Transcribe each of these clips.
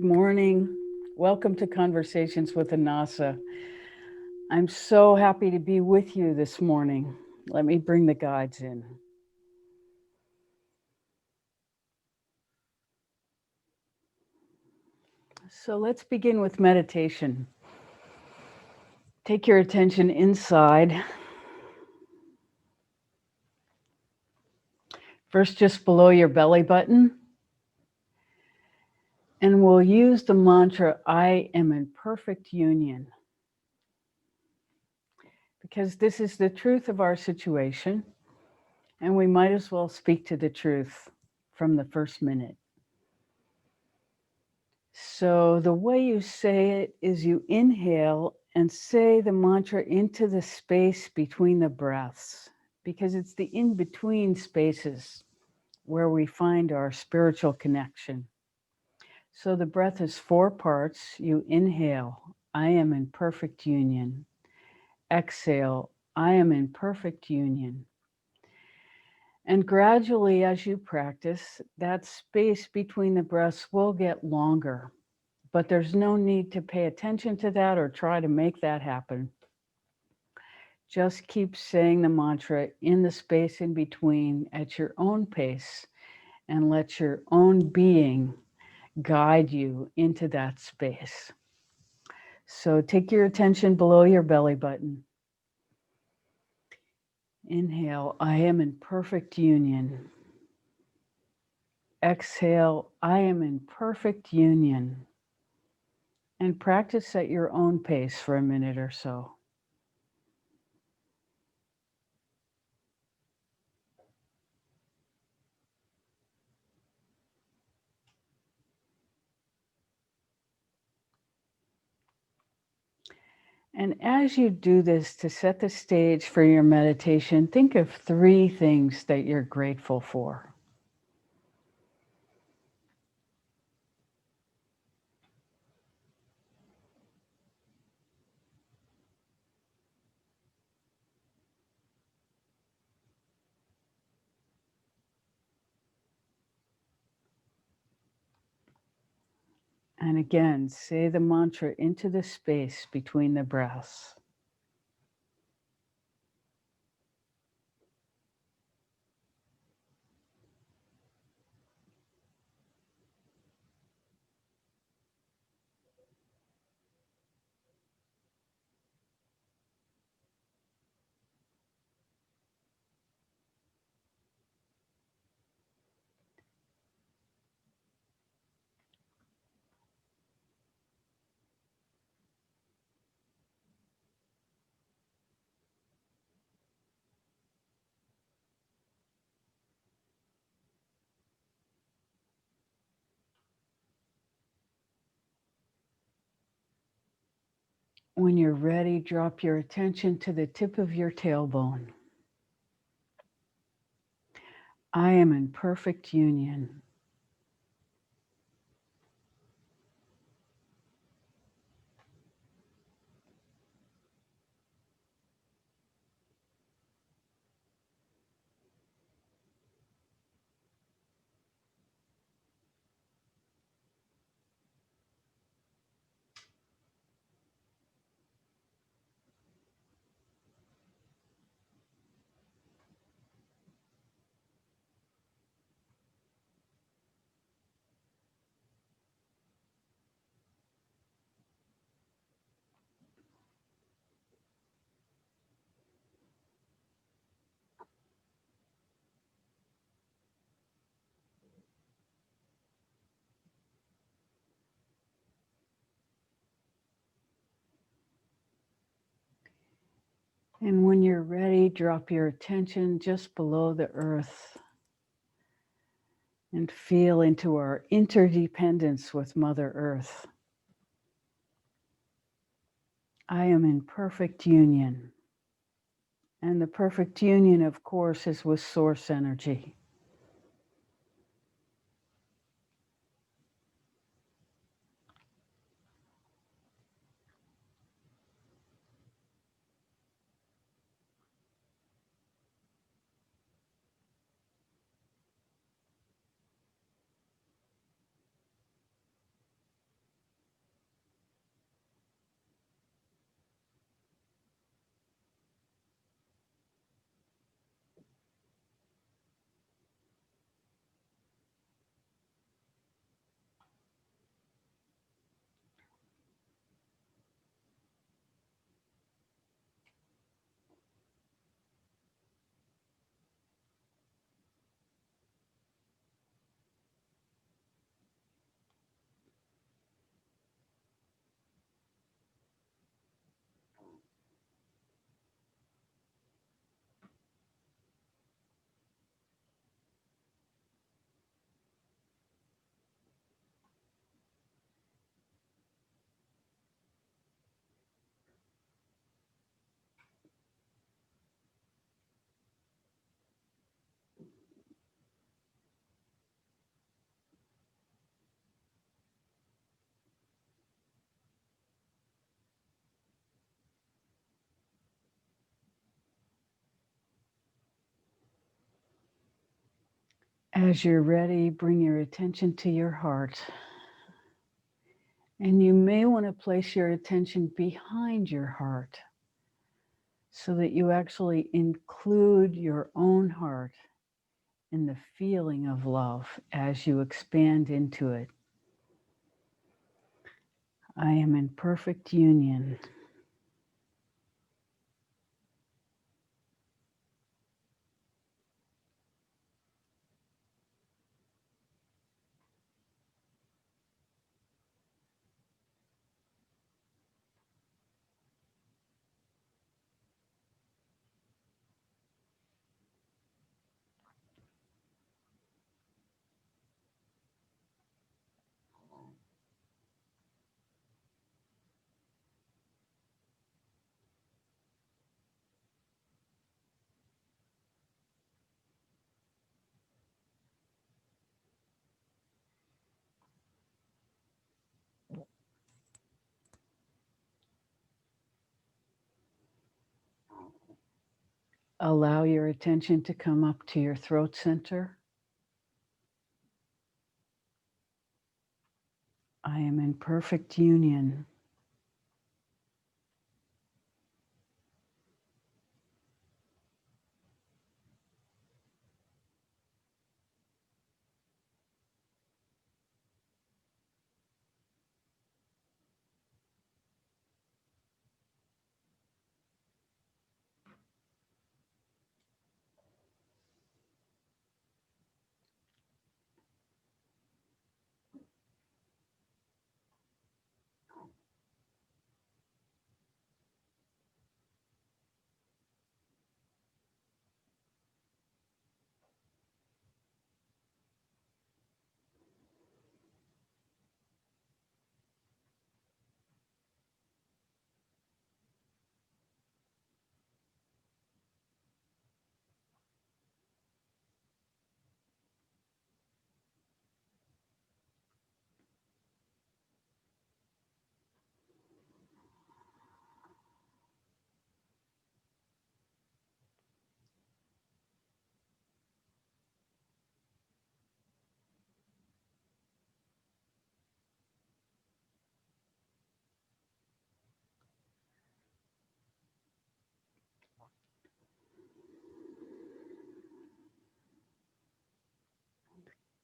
Good morning. Welcome to Conversations with Annassa. I'm so happy to be with you this morning. Let me bring the guides in. So let's begin with meditation. Take your attention inside. First, just below your belly button. And we'll use the mantra, I am in perfect union. Because this is the truth of our situation. And we might as well speak to the truth from the first minute. So the way you say it is you inhale and say the mantra into the space between the breaths, because it's the in-between spaces where we find our spiritual connection. So the breath is 4 parts. You inhale, I am in perfect union. Exhale, I am in perfect union. And gradually, as you practice, that space between the breaths will get longer. But there's no need to pay attention to that or try to make that happen. Just keep saying the mantra in the space in between at your own pace and let your own being guide you into that space. So take your attention below your belly button. Inhale, I am in perfect union. Exhale, I am in perfect union. And practice at your own pace for a minute or so. And as you do this to set the stage for your meditation, think of 3 things that you're grateful for. And again, say the mantra into the space between the breaths. When you're ready, drop your attention to the tip of your tailbone. I am in perfect union. And when you're ready, drop your attention just below the earth and feel into our interdependence with Mother Earth. I am in perfect union. And the perfect union, of course, is with source energy. As you're ready, bring your attention to your heart. And you may want to place your attention behind your heart so that you actually include your own heart in the feeling of love as you expand into it. I am in perfect union. Allow your attention to come up to your throat center. I am in perfect union.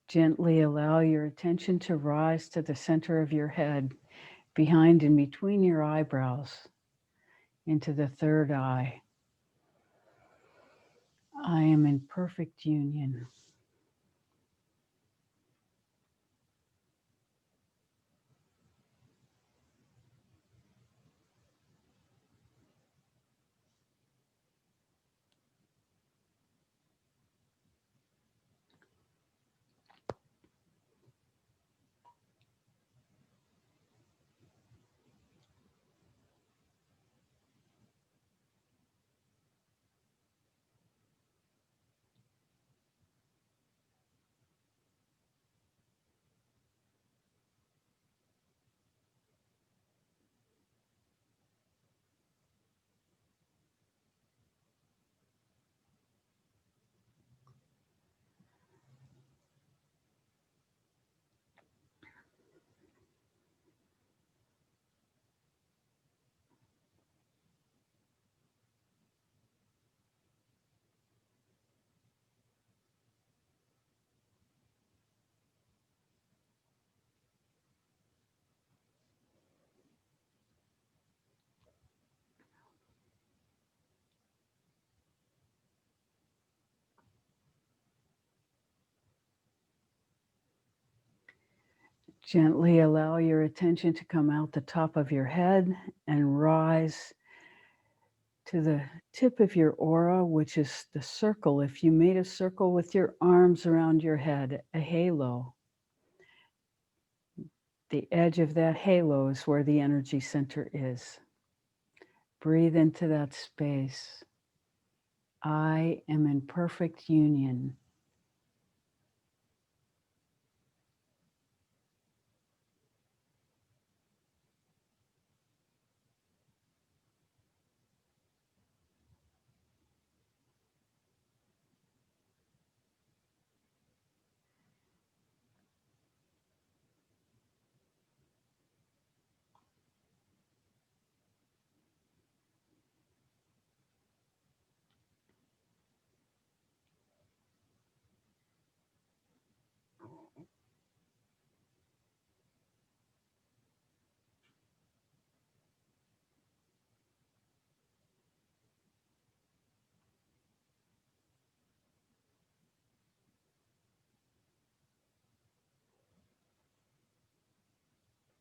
Gently allow your attention to rise to the center of your head, behind and between your eyebrows, into the third eye. I am in perfect union. Gently allow your attention to come out the top of your head and rise to the tip of your aura, which is the circle. If you made a circle with your arms around your head, a halo, the edge of that halo is where the energy center is. Breathe into that space. I am in perfect union.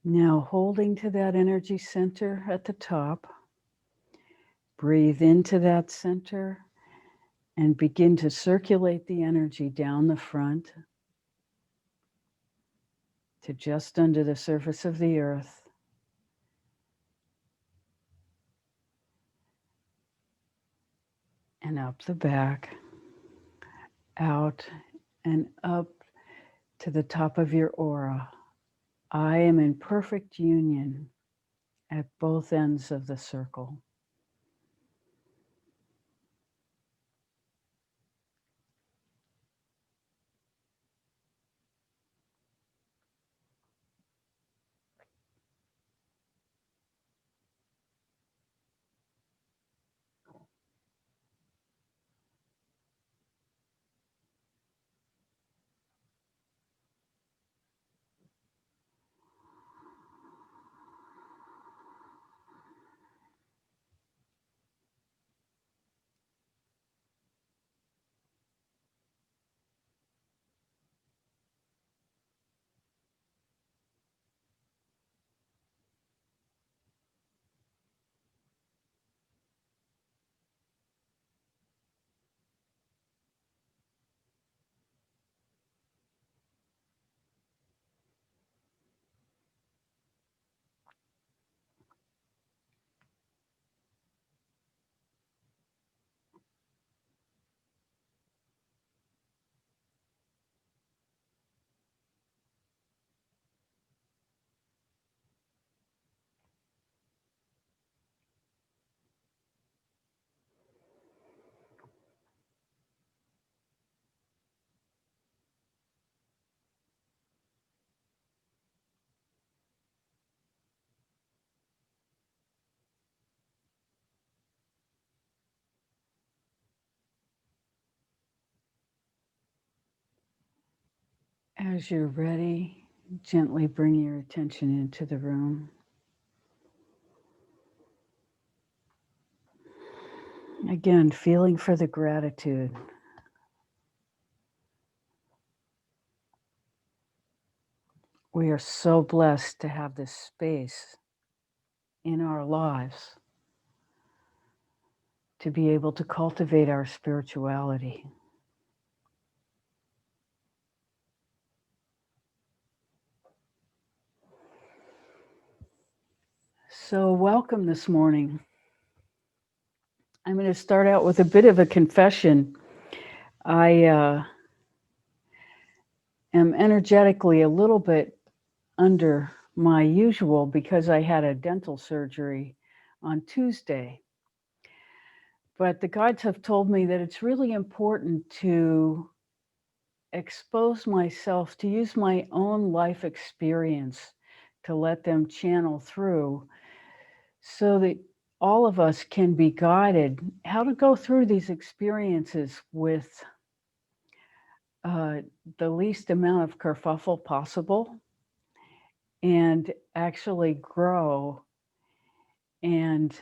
Now holding to that energy center at the top, breathe into that center and begin to circulate the energy down the front to just under the surface of the earth. And up the back, out and up to the top of your aura. I am in perfect union at both ends of the circle. As you're ready, gently bring your attention into the room. Again, feeling for the gratitude. We are so blessed to have this space in our lives to be able to cultivate our spirituality. So, welcome this morning. I'm going to start out with a bit of a confession. I am energetically a little bit under my usual because I had a dental surgery on Tuesday. But the guides have told me that it's really important to expose myself, to use my own life experience to let them channel through so that all of us can be guided how to go through these experiences with the least amount of kerfuffle possible and actually grow and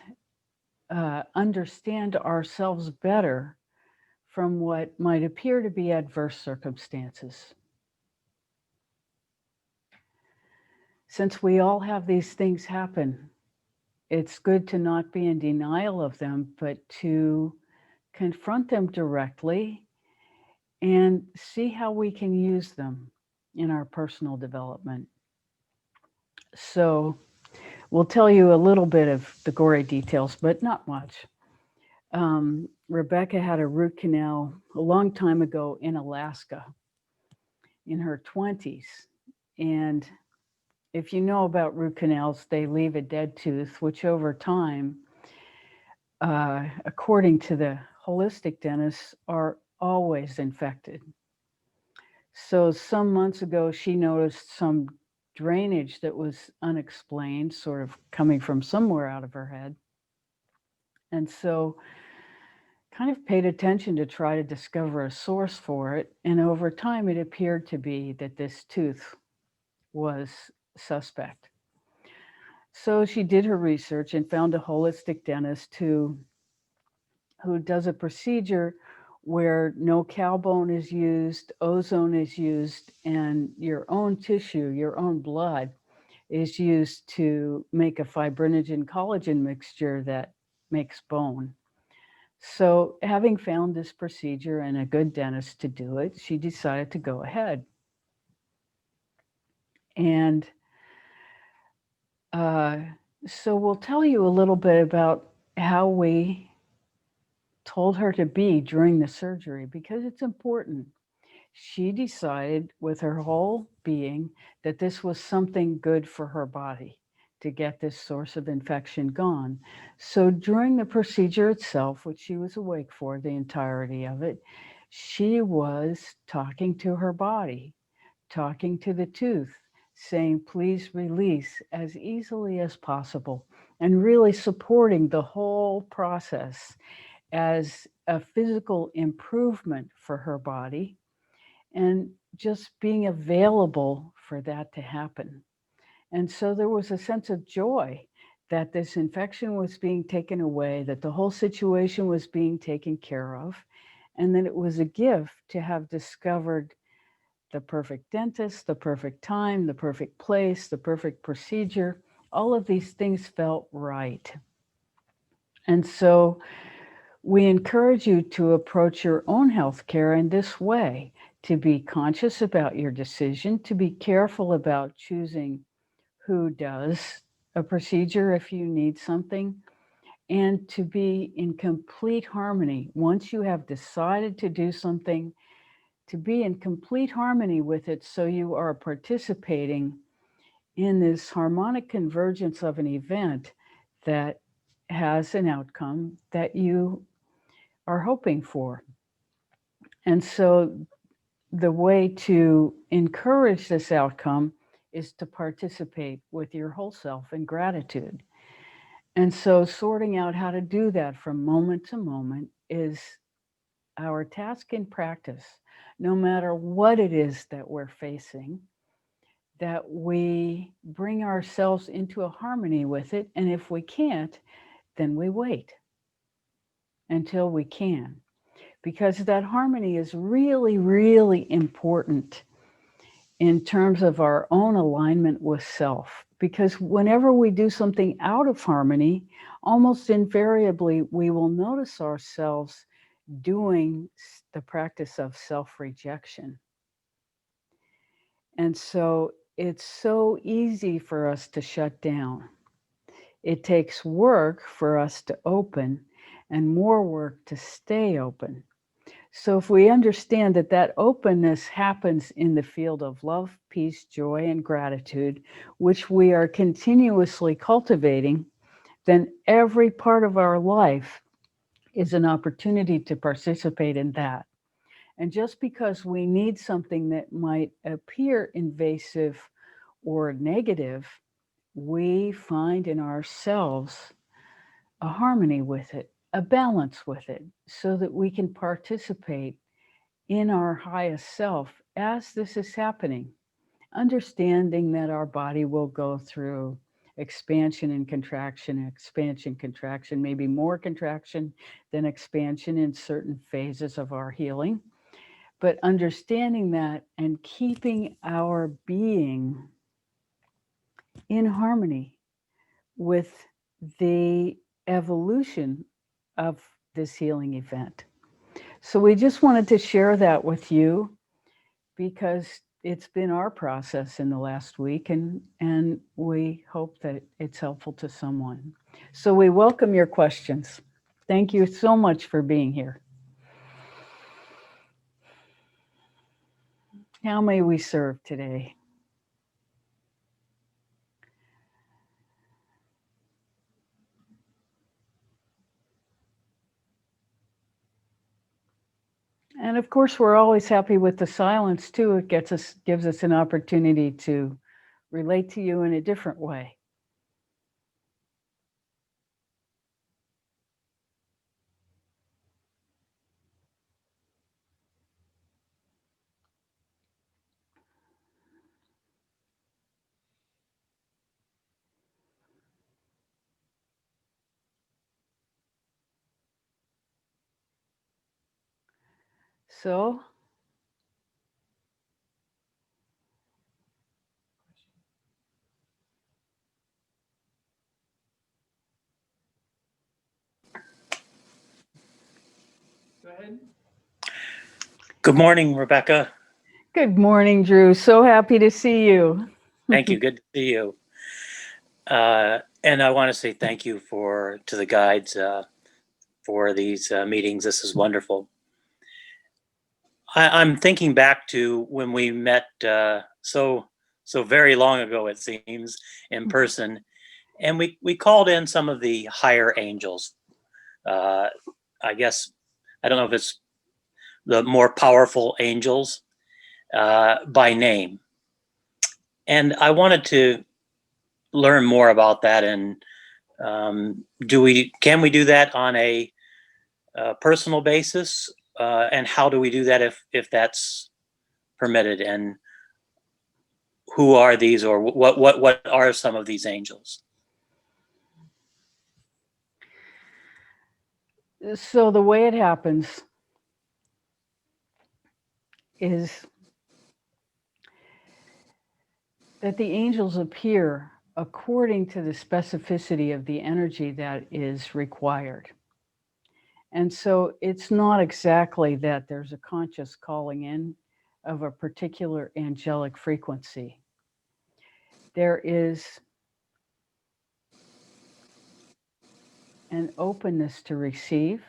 understand ourselves better from what might appear to be adverse circumstances. Since we all have these things happen, it's good to not be in denial of them, but to confront them directly and see how we can use them in our personal development. So we'll tell you a little bit of the gory details, but not much. Rebecca had a root canal a long time ago in Alaska in her 20s. And if you know about root canals, they leave a dead tooth, which over time, according to the holistic dentists, are always infected. So some months ago, she noticed some drainage that was unexplained, sort of coming from somewhere out of her head. And so kind of paid attention to try to discover a source for it. And over time, it appeared to be that this tooth was suspect. So she did her research and found a holistic dentist who does a procedure where no cow bone is used, ozone is used, and your own tissue, your own blood is used to make a fibrinogen collagen mixture that makes bone. So, having found this procedure and a good dentist to do it, she decided to go ahead. And uh, so, we'll tell you a little bit about how we told her to be during the surgery because it's important. She decided with her whole being that this was something good for her body to get this source of infection gone. So during the procedure itself, which she was awake for the entirety of it, she was talking to her body, talking to the tooth, saying, please release as easily as possible, and really supporting the whole process as a physical improvement for her body and just being available for that to happen. And so there was a sense of joy that this infection was being taken away, that the whole situation was being taken care of, and that it was a gift to have discovered the perfect dentist, the perfect time, the perfect place, the perfect procedure. All of these things felt right. And so we encourage you to approach your own health care in this way, to be conscious about your decision, to be careful about choosing who does a procedure if you need something, and to be in complete harmony. Once you have decided to do something, to be in complete harmony with it so you are participating in this harmonic convergence of an event that has an outcome that you are hoping for. And so the way to encourage this outcome is to participate with your whole self in gratitude. And so sorting out how to do that from moment to moment is our task in practice, no matter what it is that we're facing, that we bring ourselves into a harmony with it. And if we can't, then we wait until we can, because that harmony is really, really important in terms of our own alignment with self. Because whenever we do something out of harmony, almost invariably we will notice ourselves doing the practice of self rejection. And so it's so easy for us to shut down. It takes work for us to open and more work to stay open. So if we understand that that openness happens in the field of love, peace, joy, and gratitude, which we are continuously cultivating, then every part of our life is an opportunity to participate in that. And just because we need something that might appear invasive or negative, we find in ourselves a harmony with it, a balance with it, so that we can participate in our highest self as this is happening, understanding that our body will go through expansion, contraction, maybe more contraction than expansion in certain phases of our healing. But understanding that and keeping our being in harmony with the evolution of this healing event. So we just wanted to share that with you because it's been our process in the last week, and we hope that it's helpful to someone. So we welcome your questions. Thank you so much for being here. How may we serve today? And of course, we're always happy with the silence too. It gives us an opportunity to relate to you in a different way. So Good morning, Rebecca. Good morning, Drew. So happy to see you. Thank you. Good to see you. And I want to say thank you for to the guides for these meetings. This is wonderful. I'm thinking back to when we met so very long ago, it seems, in person, and we called in some of the higher angels. Uh, I guess I don't know if it's the more powerful angels by name, and I wanted to learn more about that. And can we do that on a personal basis? And how do we do that if that's permitted? And who are these, or what are some of these angels? So, the way it happens is that the angels appear according to the specificity of the energy that is required. And so, it's not exactly that there's a conscious calling in of a particular angelic frequency. There is an openness to receive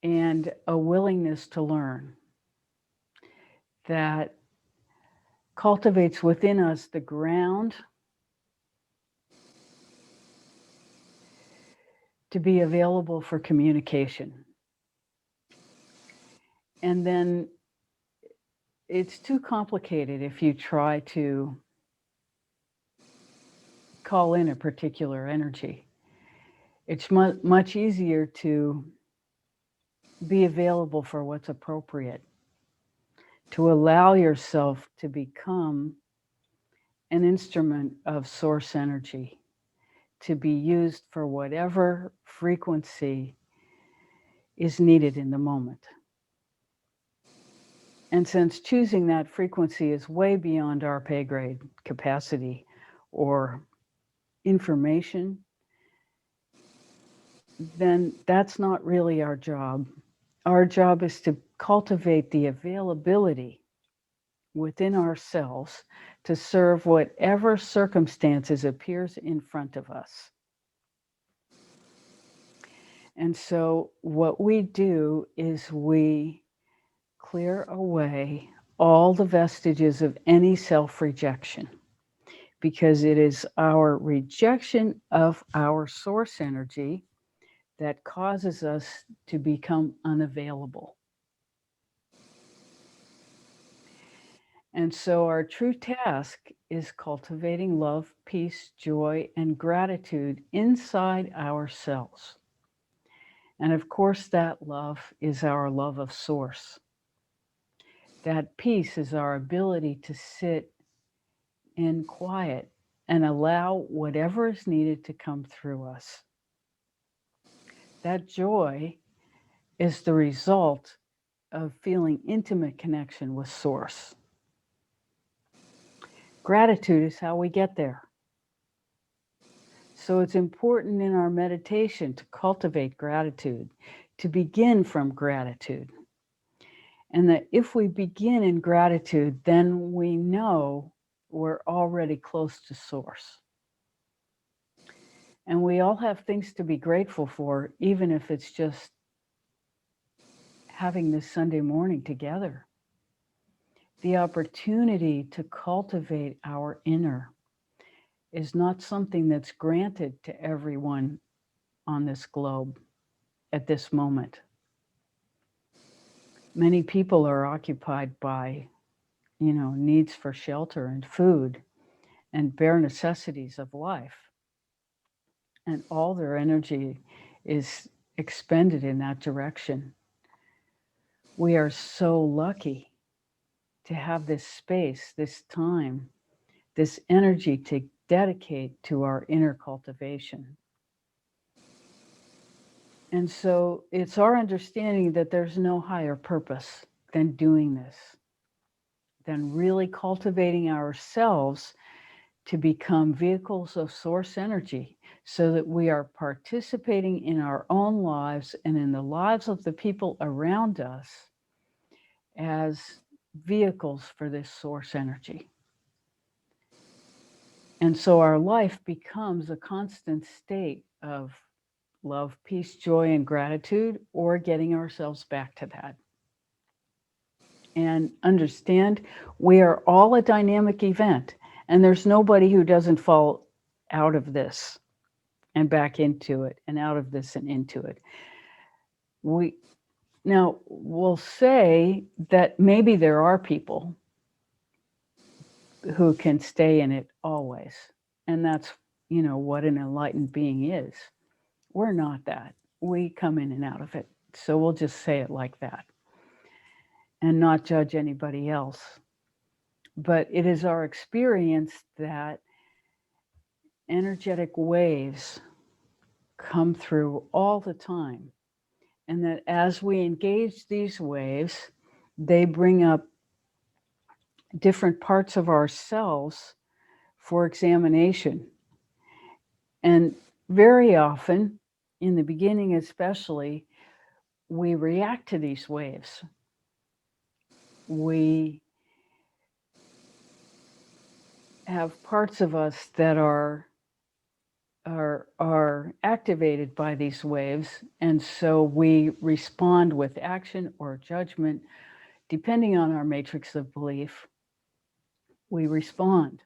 and a willingness to learn that cultivates within us the ground to be available for communication. And then it's too complicated if you try to call in a particular energy. It's much easier to be available for what's appropriate, to allow yourself to become an instrument of source energy, to be used for whatever frequency is needed in the moment. And since choosing that frequency is way beyond our pay grade capacity or information, then that's not really our job. Our job is to cultivate the availability within ourselves to serve whatever circumstances appears in front of us. And so what we do is we clear away all the vestiges of any self-rejection, because it is our rejection of our source energy that causes us to become unavailable. And so our true task is cultivating love, peace, joy, and gratitude inside ourselves. And of course, that love is our love of source. That peace is our ability to sit in quiet and allow whatever is needed to come through us. That joy is the result of feeling intimate connection with source. Gratitude is how we get there. So it's important in our meditation to cultivate gratitude, to begin from gratitude. And that if we begin in gratitude, then we know we're already close to source. And we all have things to be grateful for, even if it's just having this Sunday morning together. The opportunity to cultivate our inner is not something that's granted to everyone on this globe at this moment. Many people are occupied by, needs for shelter and food and bare necessities of life. And all their energy is expended in that direction. We are so lucky to have this space, this time, this energy to dedicate to our inner cultivation. And so it's our understanding that there's no higher purpose than doing this, than really cultivating ourselves to become vehicles of source energy so that we are participating in our own lives and in the lives of the people around us as vehicles for this source energy. And so our life becomes a constant state of love, peace, joy, and gratitude, or getting ourselves back to that. And understand we are all a dynamic event, and there's nobody who doesn't fall out of this and back into it, and out of this and into it. We now will say that maybe there are people who can stay in it always, and that's what an enlightened being is. We're not that. We come in and out of it. So we'll just say it like that and not judge anybody else. But it is our experience that energetic waves come through all the time. And that as we engage these waves, they bring up different parts of ourselves for examination. And very often, in the beginning especially, we react to these waves. We have parts of us that are activated by these waves, and so we respond with action or judgment depending on our matrix of belief. We respond.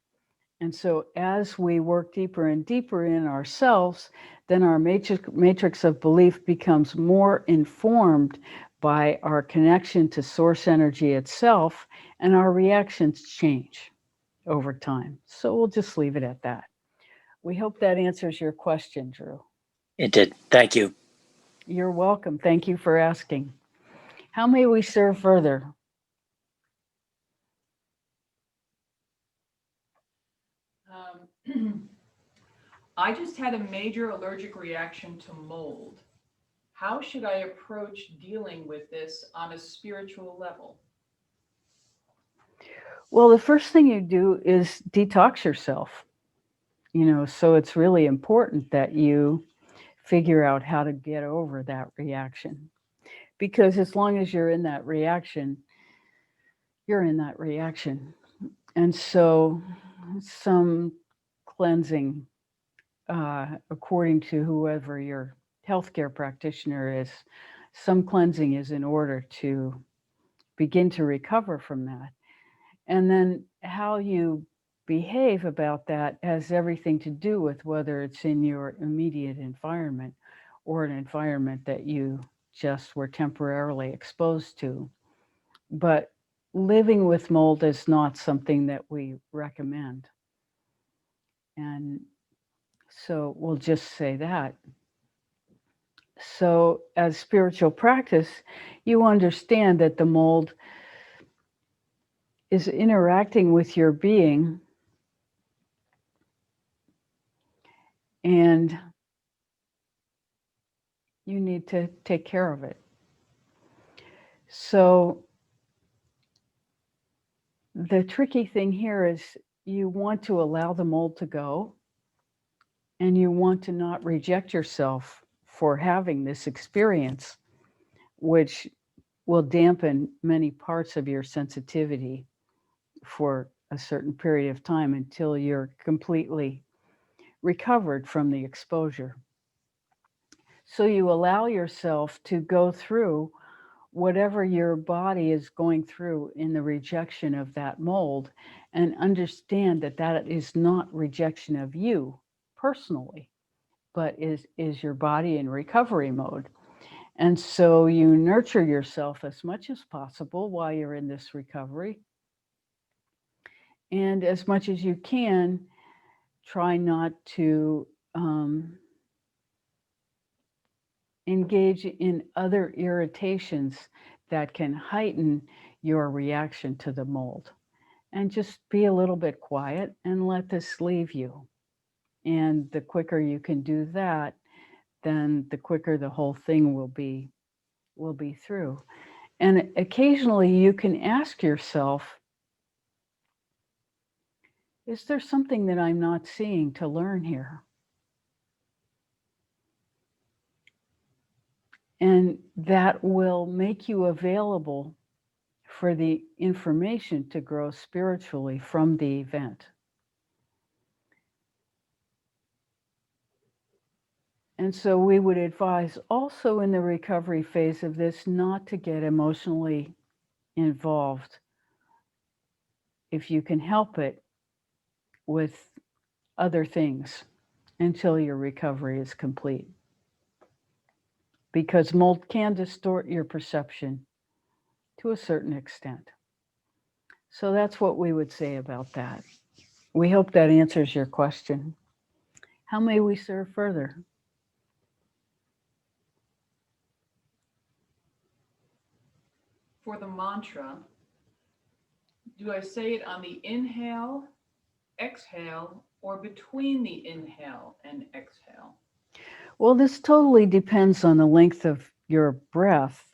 And so as we work deeper and deeper in ourselves, then our matrix of belief becomes more informed by our connection to source energy itself, and our reactions change over time. So we'll just leave it at that. We hope that answers your question, Drew. It did. Thank you. You're welcome. Thank you for asking. How may we serve further? I just had a major allergic reaction to mold. How should I approach dealing with this on a spiritual level? Well, the first thing you do is detox yourself. So it's really important that you figure out how to get over that reaction. Because as long as you're in that reaction, you're in that reaction. And so some cleansing, according to whoever your healthcare practitioner is, some cleansing is in order to begin to recover from that. And then how you behave about that has everything to do with whether it's in your immediate environment or an environment that you just were temporarily exposed to. But living with mold is not something that we recommend. And so we'll just say that. So, as spiritual practice, you understand that the mold is interacting with your being, and you need to take care of it. So, the tricky thing here is you want to allow the mold to go, and you want to not reject yourself for having this experience, which will dampen many parts of your sensitivity for a certain period of time until you're completely recovered from the exposure. So you allow yourself to go through whatever your body is going through in the rejection of that mold, and understand that that is not rejection of you personally, but is your body in recovery mode. And so you nurture yourself as much as possible while you're in this recovery. And as much as you can, try not to engage in other irritations that can heighten your reaction to the mold. And just be a little bit quiet and let this leave you. And the quicker you can do that, then the quicker the whole thing will be through. And occasionally you can ask yourself, Is there something that I'm not seeing to learn here? And that will make you available for the information to grow spiritually from the event. And so we would advise also in the recovery phase of this not to get emotionally involved, if you can help it, with other things until your recovery is complete. Because mold can distort your perception to a certain extent. So that's what we would say about that. We hope that answers your question. How may we serve further? For the mantra, do I say it on the inhale, exhale, or between the inhale and exhale? Well, this totally depends on the length of your breath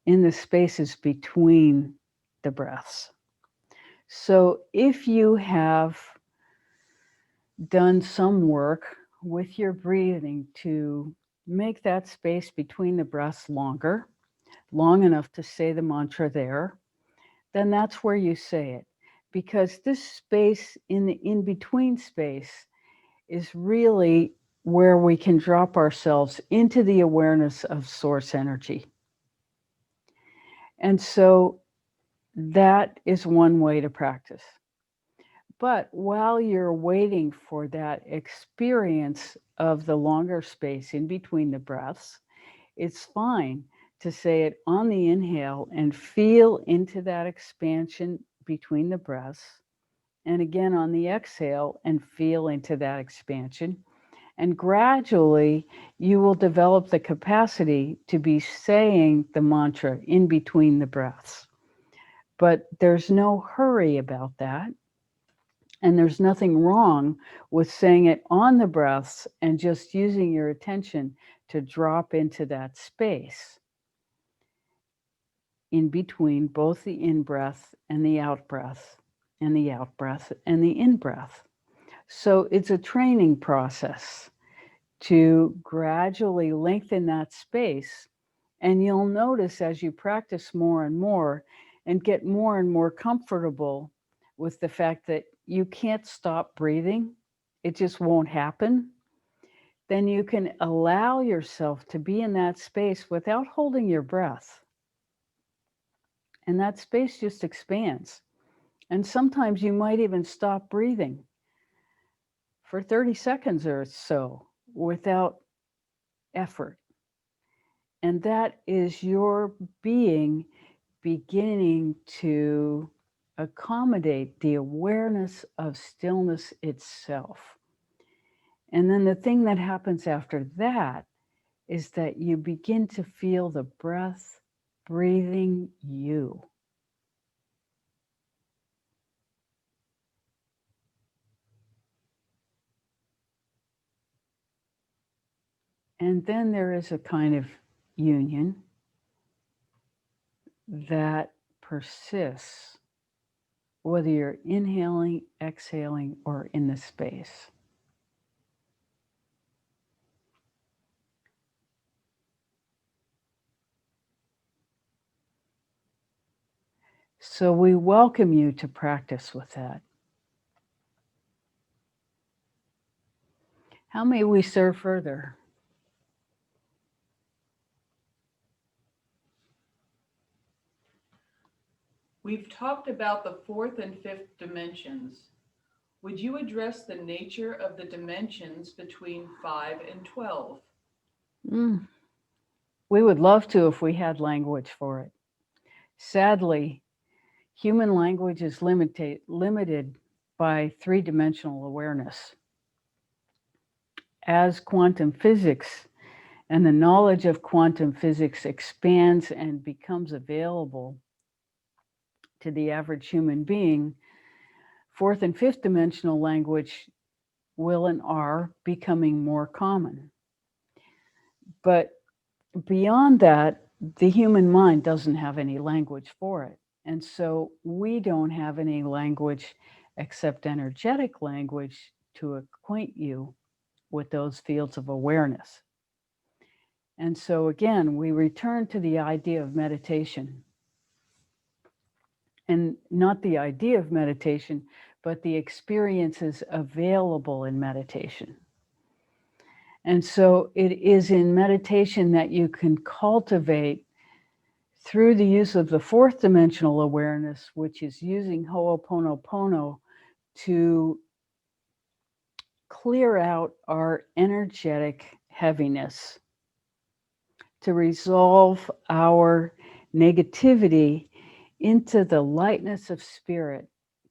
in the spaces between the breaths. So if you have done some work with your breathing to make that space between the breaths longer, long enough to say the mantra there, then that's where you say it. Because this space in the in-between space is really where we can drop ourselves into the awareness of source energy. And so that is one way to practice. But while you're waiting for that experience of the longer space in between the breaths, it's fine to say it on the inhale and feel into that expansion between the breaths. And again on the exhale and feel into that expansion. And gradually, you will develop the capacity to be saying the mantra in between the breaths. But there's no hurry about that. And there's nothing wrong with saying it on the breaths and just using your attention to drop into that space in between both the in-breath and the out-breath, and the out-breath and the in-breath. So it's a training process to gradually lengthen that space. And you'll notice as you practice more and more and get more and more comfortable with the fact that you can't stop breathing, it just won't happen, then you can allow yourself to be in that space without holding your breath. And that space just expands. And sometimes you might even stop breathing for 30 seconds or so without effort. And that is your being beginning to accommodate the awareness of stillness itself. And then the thing that happens after that is that you begin to feel the breath breathing you. And then there is a kind of union that persists, whether you're inhaling, exhaling, or in the space. So we welcome you to practice with that. How may we serve further? We've talked about the fourth and fifth dimensions. Would you address the nature of the dimensions between 5 and 12? We would love to if we had language for it. Sadly, human language is limited by three-dimensional awareness. As quantum physics and the knowledge of quantum physics expands and becomes available to the average human being, fourth and fifth dimensional language will and are becoming more common. But beyond that, the human mind doesn't have any language for it. And so we don't have any language except energetic language to acquaint you with those fields of awareness. And so again, we return to the idea of meditation. And not the idea of meditation, but the experiences available in meditation. And so it is in meditation that you can cultivate through the use of the fourth dimensional awareness, which is using Ho'oponopono to clear out our energetic heaviness, to resolve our negativity into the lightness of spirit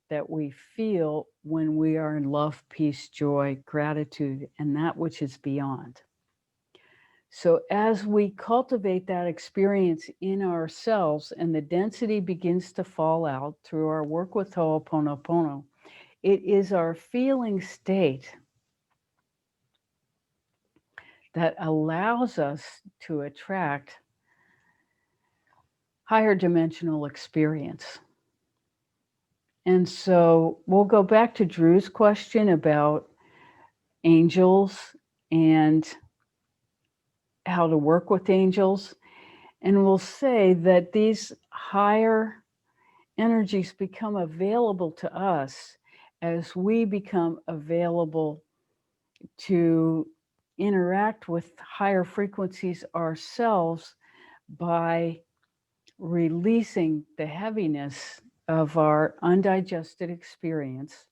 that we feel when we are in love, peace, joy, gratitude, and that which is beyond. So as we cultivate that experience in ourselves and the density begins to fall out through our work with Ho'oponopono, it is our feeling state that allows us to attract higher dimensional experience. And so we'll go back to Drew's question about angels and how to work with angels. And we'll say that these higher energies become available to us as we become available to interact with higher frequencies ourselves by releasing the heaviness of our undigested experience.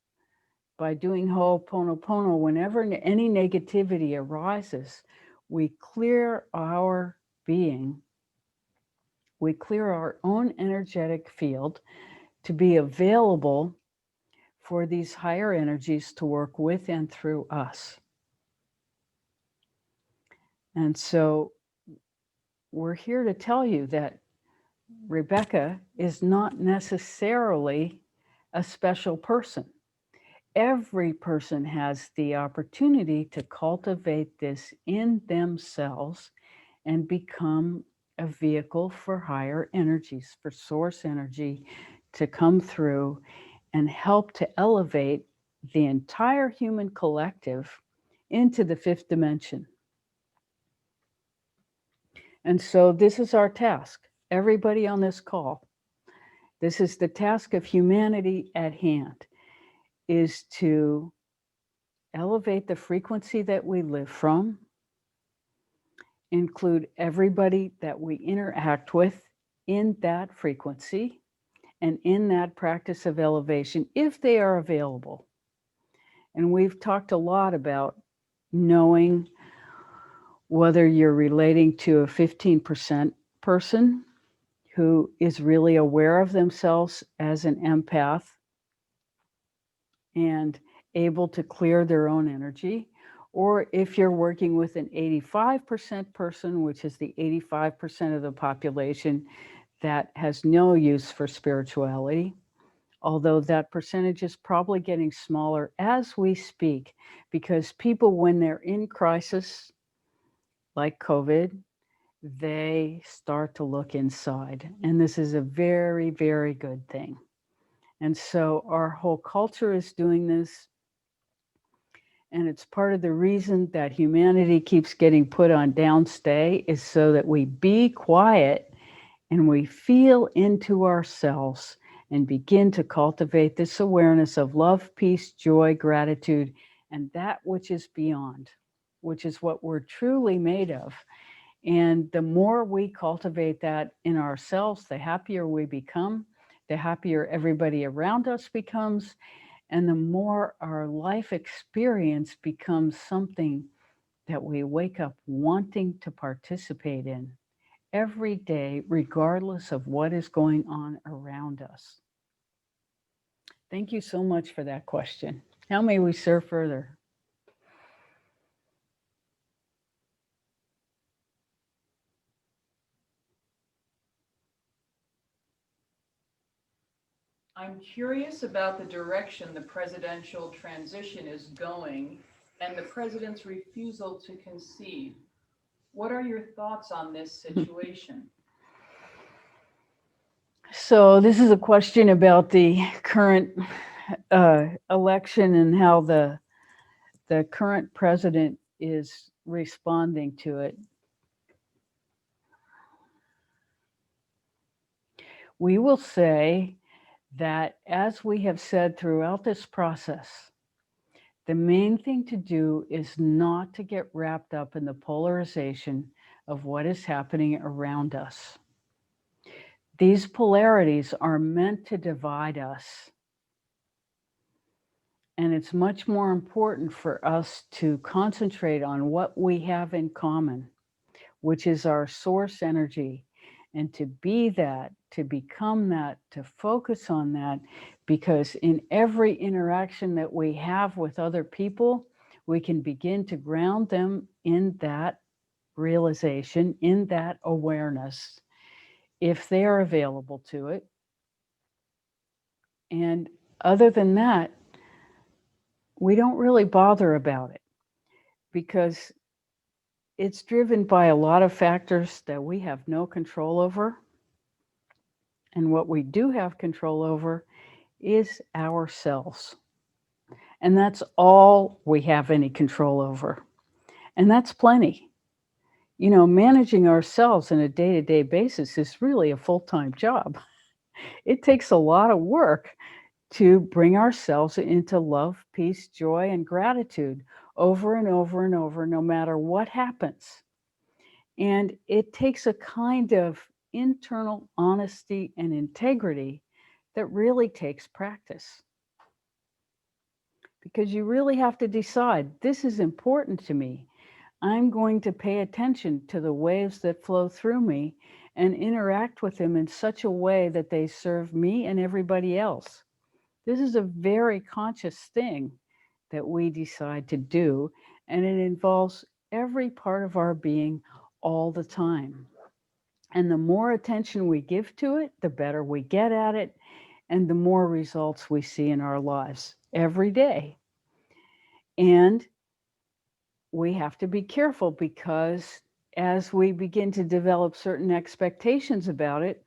By doing Ho'oponopono, whenever any negativity arises, we clear our being, we clear our own energetic field to be available for these higher energies to work with and through us. And so we're here to tell you that Rebecca is not necessarily a special person. Every person has the opportunity to cultivate this in themselves and become a vehicle for higher energies, for source energy to come through and help to elevate the entire human collective into the fifth dimension. And so this is our task. Everybody on this call, this is the task of humanity at hand, is to elevate the frequency that we live from, include everybody that we interact with in that frequency and in that practice of elevation, if they are available. And we've talked a lot about knowing whether you're relating to a 15% person who is really aware of themselves as an empath and able to clear their own energy, or if you're working with an 85% person, which is the 85% of the population that has no use for spirituality, although that percentage is probably getting smaller as we speak, because people, when they're in crisis, like COVID, they start to look inside. And this is a very, very good thing. And so our whole culture is doing this. And it's part of the reason that humanity keeps getting put on downstay, is so that we be quiet and we feel into ourselves and begin to cultivate this awareness of love, peace, joy, gratitude, and that which is beyond, which is what we're truly made of. And the more we cultivate that in ourselves, the happier we become, the happier everybody around us becomes, and the more our life experience becomes something that we wake up wanting to participate in every day, regardless of what is going on around us. Thank you so much for that question. How may we serve further? I'm curious about the direction the presidential transition is going and the president's refusal to concede. What are your thoughts on this situation? So this is a question about the current election and how the current president is responding to it, we will say that, as we have said throughout this process, the main thing to do is not to get wrapped up in the polarization of what is happening around us. These polarities are meant to divide us. And it's much more important for us to concentrate on what we have in common, which is our source energy, and to be that, to become that, to focus on that, because in every interaction that we have with other people, we can begin to ground them in that realization, in that awareness, if they are available to it. And other than that, we don't really bother about it, because it's driven by a lot of factors that we have no control over. And what we do have control over is ourselves. And that's all we have any control over. And that's plenty. You know, managing ourselves on a day-to-day basis is really a full-time job. It takes a lot of work to bring ourselves into love, peace, joy, and gratitude over and over and over, no matter what happens. And it takes a kind of internal honesty and integrity that really takes practice. Because you really have to decide, this is important to me. I'm going to pay attention to the waves that flow through me and interact with them in such a way that they serve me and everybody else. This is a very conscious thing that we decide to do, and it involves every part of our being all the time. And the more attention we give to it, the better we get at it, and the more results we see in our lives every day. And we have to be careful, because as we begin to develop certain expectations about it,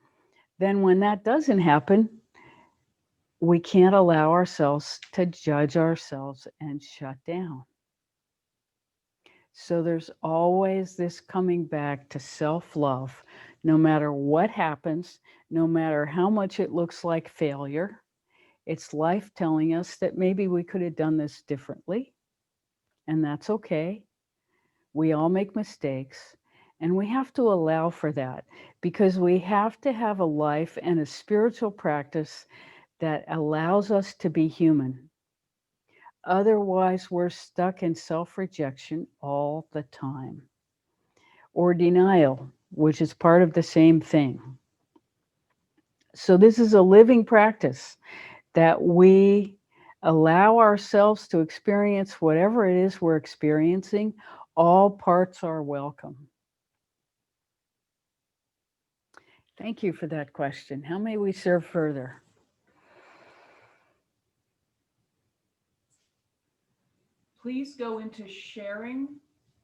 then when that doesn't happen, we can't allow ourselves to judge ourselves and shut down. So there's always this coming back to self-love, no matter what happens, no matter how much it looks like failure. It's life telling us that maybe we could have done this differently, and that's okay. We all make mistakes, and we have to allow for that, because we have to have a life and a spiritual practice that allows us to be human. Otherwise, we're stuck in self-rejection all the time, or denial, which is part of the same thing. So this is a living practice that we allow ourselves to experience whatever it is we're experiencing. All parts are welcome. Thank you for that question. How may we serve further? Please go into sharing,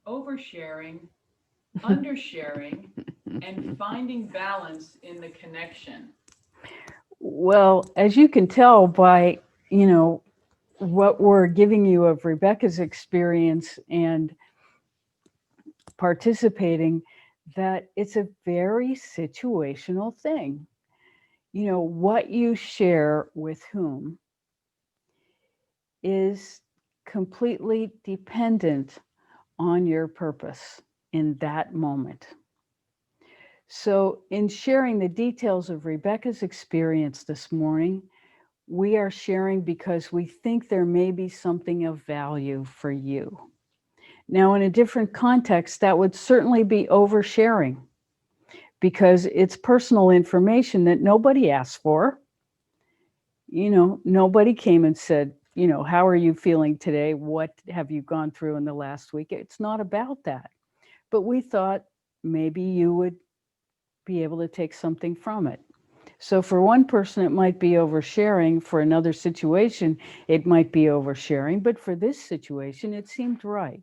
oversharing, undersharing, and finding balance in the connection. Well, as you can tell by, what we're giving you of Rebecca's experience and participating, that it's a very situational thing. What you share with whom is completely dependent on your purpose in that moment. So in sharing the details of Rebecca's experience this morning, we are sharing because we think there may be something of value for you. Now, in a different context, that would certainly be oversharing, because it's personal information that nobody asked for. Nobody came and said, how are you feeling today? What have you gone through in the last week? It's not about that. But we thought maybe you would be able to take something from it. So for one person, it might be oversharing. For another situation, it might be oversharing. But for this situation, it seemed right.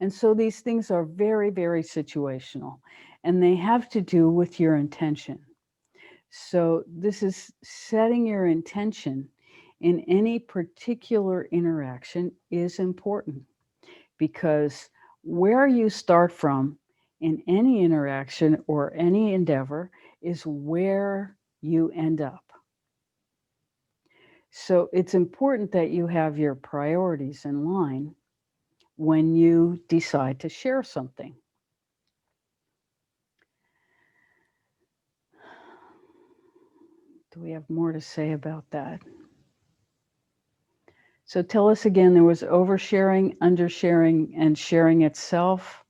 And so these things are very, very situational, and they have to do with your intention. So this is setting your intention in any particular interaction is important, because where you start from in any interaction or any endeavor is where you end up. So it's important that you have your priorities in line when you decide to share something. Do we have more to say about that? So tell us again, there was oversharing, undersharing, and sharing itself.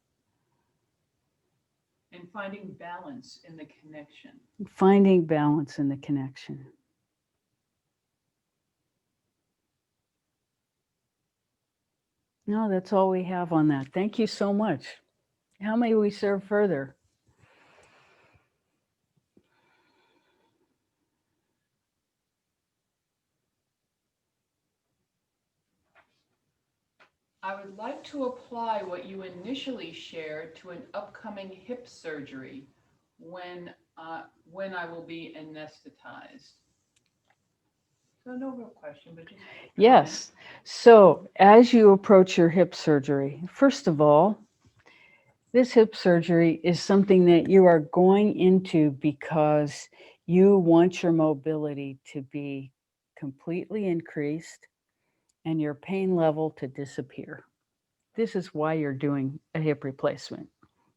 And finding balance in the connection. Finding balance in the connection. No, that's all we have on that. Thank you so much. How may we serve further? I would like to apply what you initially shared to an upcoming hip surgery when I will be anesthetized. So no real question, but just Yes. So as you approach your hip surgery, first of all, this hip surgery is something that you are going into because you want your mobility to be completely increased and your pain level to disappear. This is why you're doing a hip replacement.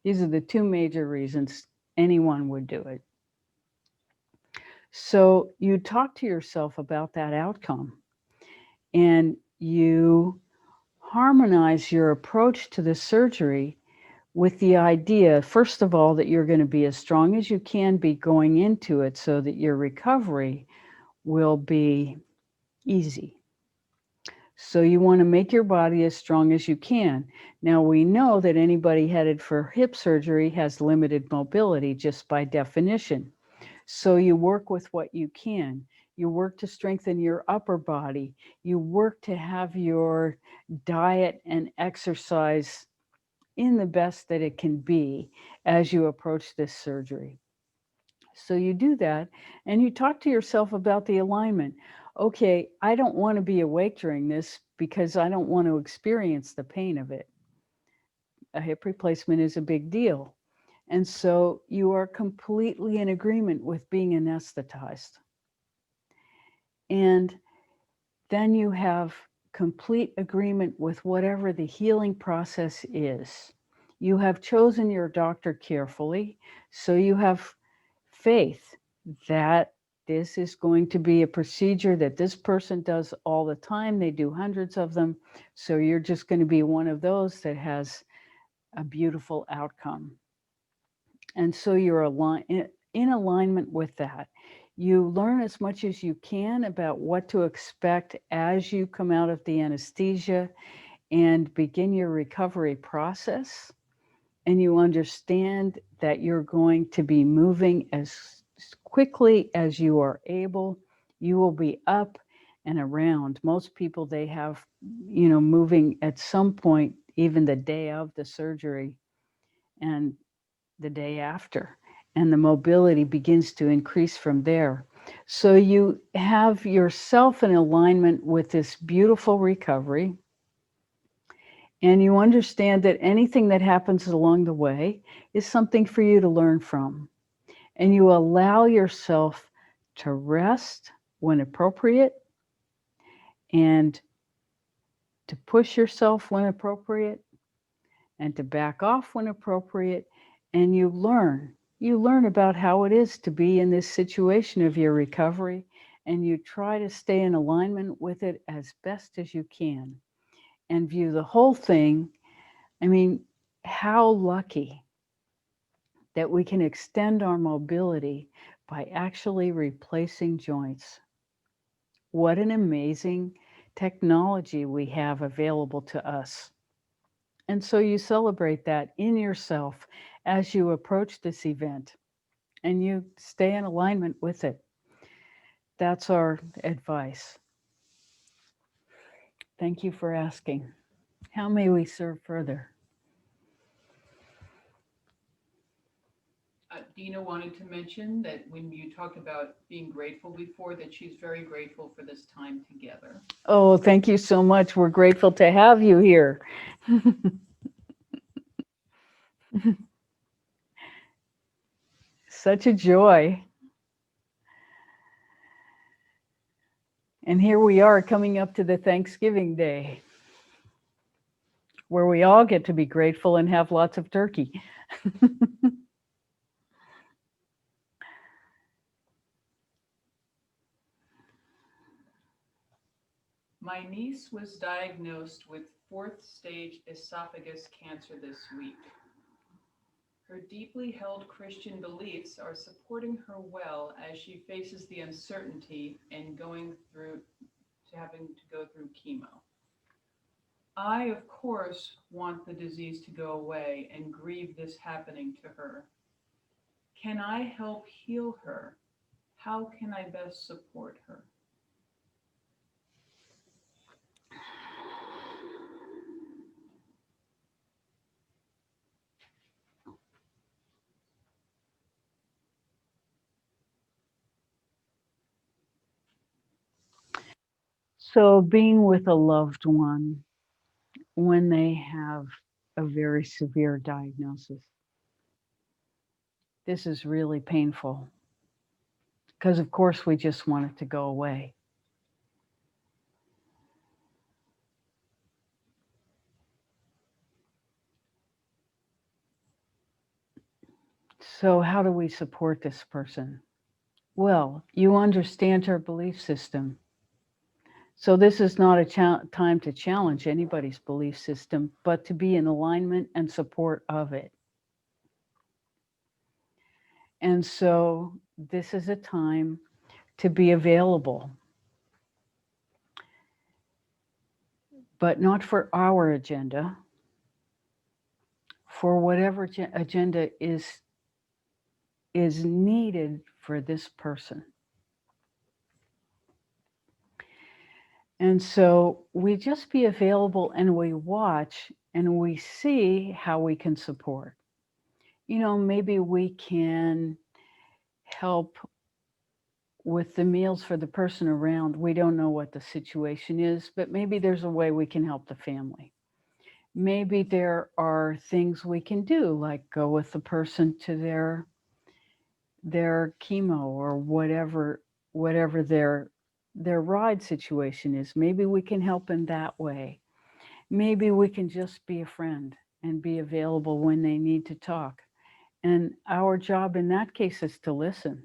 These are the two major reasons anyone would do it. So you talk to yourself about that outcome, and you harmonize your approach to the surgery with the idea, first of all, that you're going to be as strong as you can be going into it so that your recovery will be easy. So you want to make your body as strong as you can. Now, we know that anybody headed for hip surgery has limited mobility just by definition. So you work with what you can. You work to strengthen your upper body. You work to have your diet and exercise in the best that it can be as you approach this surgery. So you do that, and you talk to yourself about the alignment. Okay, I don't want to be awake during this because I don't want to experience the pain of it. A hip replacement is a big deal. And so you are completely in agreement with being anesthetized. And then you have complete agreement with whatever the healing process is. You have chosen your doctor carefully, so you have faith that this is going to be a procedure that this person does all the time. They do hundreds of them. So you're just going to be one of those that has a beautiful outcome. And so you're in alignment with that. You learn as much as you can about what to expect as you come out of the anesthesia and begin your recovery process. And you understand that you're going to be moving as quickly as you are able. You will be up and around. Most people, they have, moving at some point, even the day of the surgery and the day after. And the mobility begins to increase from there. So you have yourself in alignment with this beautiful recovery. And you understand that anything that happens along the way is something for you to learn from. And you allow yourself to rest when appropriate and to push yourself when appropriate and to back off when appropriate. And you learn about how it is to be in this situation of your recovery, and you try to stay in alignment with it as best as you can and view the whole thing. I mean, how lucky that we can extend our mobility by actually replacing joints. What an amazing technology we have available to us. And so you celebrate that in yourself as you approach this event, and you stay in alignment with it. That's our advice. Thank you for asking. How may we serve further? Dina wanted to mention that when you talked about being grateful before, that she's very grateful for this time together. Oh, thank you so much. We're grateful to have you here. Such a joy. And here we are coming up to the Thanksgiving Day, where we all get to be grateful and have lots of turkey. My niece was diagnosed with fourth stage esophagus cancer this week. Her deeply held Christian beliefs are supporting her well as she faces the uncertainty and having to go through chemo. I, of course, want the disease to go away and grieve this happening to her. Can I help heal her? How can I best support her? So, being with a loved one when they have a very severe diagnosis, this is really painful because, of course, we just want it to go away. So, how do we support this person? Well, you understand her belief system. So, this is not a time to challenge anybody's belief system, but to be in alignment and support of it. And so, this is a time to be available, but not for our agenda, for whatever agenda is needed for this person. And so we just be available and we watch and we see how we can support. You know, maybe we can help with the meals for the person around. We don't know what the situation is, but maybe there's a way we can help the family. Maybe there are things we can do, like go with the person to their chemo or whatever their ride situation is. Maybe we can help in that way. Maybe we can just be a friend and be available when they need to talk. And our job in that case is to listen,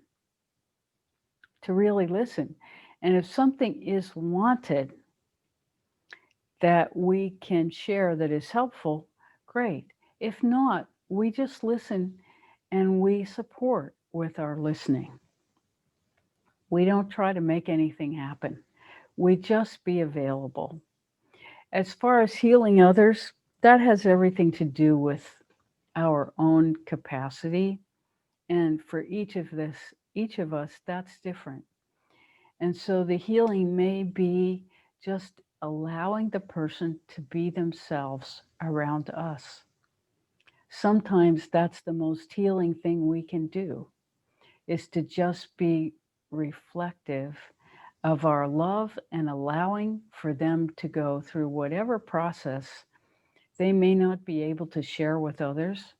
to really listen. And if something is wanted that we can share that is helpful, great. If not, we just listen and we support with our listening. We don't try to make anything happen. We just be available. As far as healing others, that has everything to do with our own capacity. And for each of us, that's different. And so the healing may be just allowing the person to be themselves around us. Sometimes that's the most healing thing we can do, is to just be reflective of our love and allowing for them to go through whatever process they may not be able to share with others.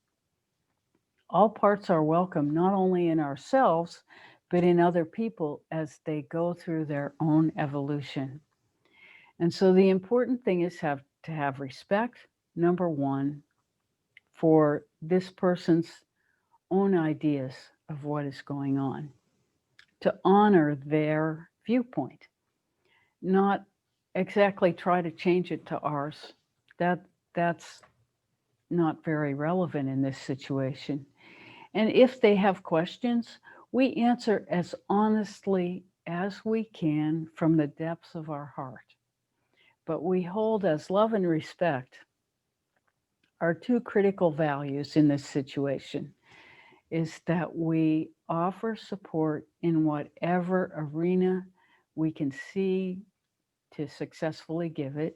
All parts are welcome, not only in ourselves, but in other people as they go through their own evolution. And so the important thing is to have respect, number one, for this person's own ideas of what is going on, to honor their viewpoint, not exactly try to change it to ours. That's not very relevant in this situation. And if they have questions, we answer as honestly as we can from the depths of our heart. But we hold as love and respect our two critical values in this situation, is that we offer support in whatever arena we can see to successfully give it.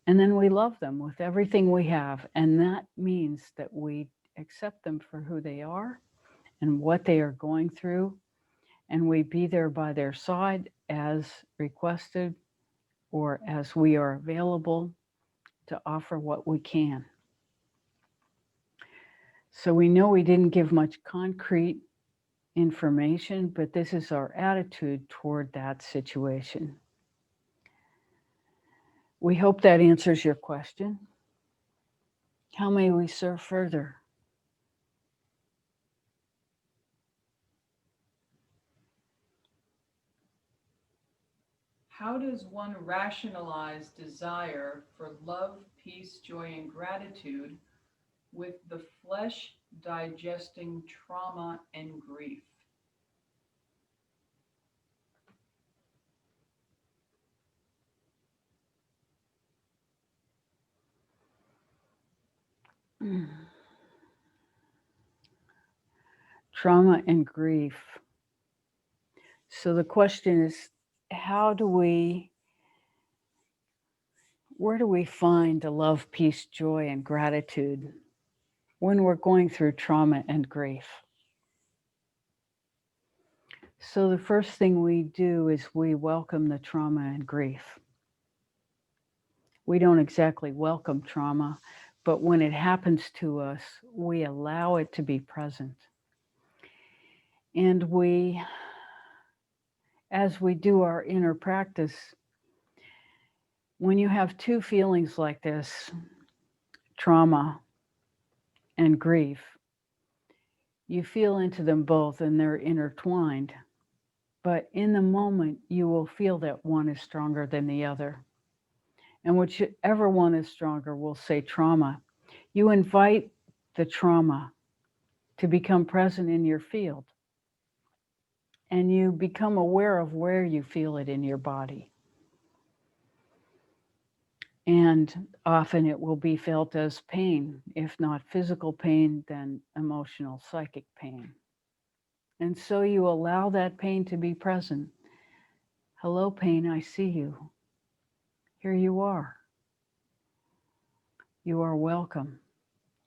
And then we love them with everything we have. And that means that we accept them for who they are and what they are going through, and we be there by their side as requested or as we are available to offer what we can. So we know we didn't give much concrete information, but this is our attitude toward that situation. We hope that answers your question. How may we serve further? How does one rationalize desire for love, peace, joy, and gratitude with the flesh digesting trauma and grief? Trauma and grief. So the question is, where do we find the love, peace, joy, and gratitude when we're going through trauma and grief? So the first thing we do is we welcome the trauma and grief. We don't exactly welcome trauma, but when it happens to us, we allow it to be present. And as we do our inner practice, when you have two feelings like this, trauma and grief, you feel into them both and they're intertwined. But in the moment, you will feel that one is stronger than the other. And whichever one is stronger, we'll say trauma. You invite the trauma to become present in your field. And you become aware of where you feel it in your body. And often it will be felt as pain, if not physical pain, then emotional, psychic pain. And so you allow that pain to be present. Hello, pain, I see you. Here you are. You are welcome.